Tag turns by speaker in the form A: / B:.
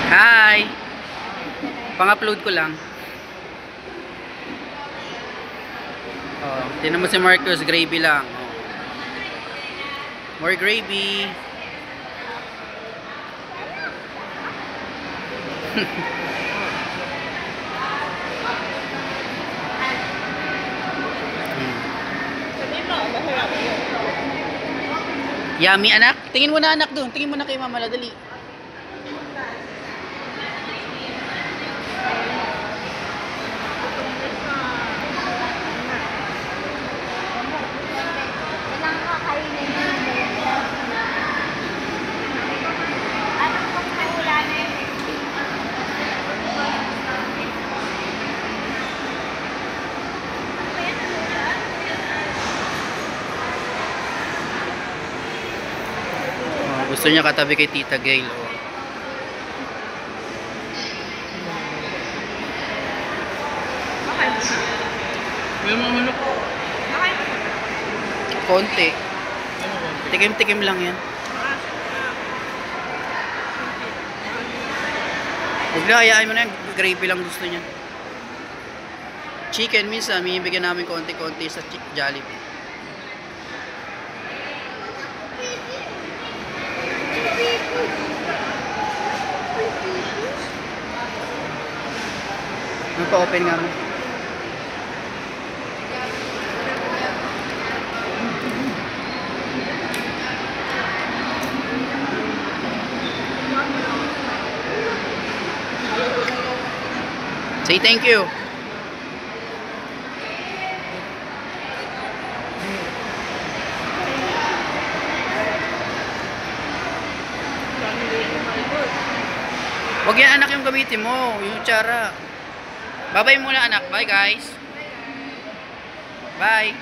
A: Hi! Pang-upload ko lang. Oh, tinan mo si Marcos, gravy lang. Oh. More gravy. Yummy anak. Tingin mo na anak doon. Tingin mo na kay mama, dali. Gusto niya katabi kay Tita Gail. Oh. Konti. Tikim-tikim lang yan. Huwag na, hayaan mo na yan. Gravy lang gusto niya. Chicken, minsan, may bigyan namin konti-konti sa Jollibee. Magpa-open nga mo. Say thank you. Huwag yan anak yung gamitin mo, yung tsara. Bye-bye muna anak. Bye guys. Bye.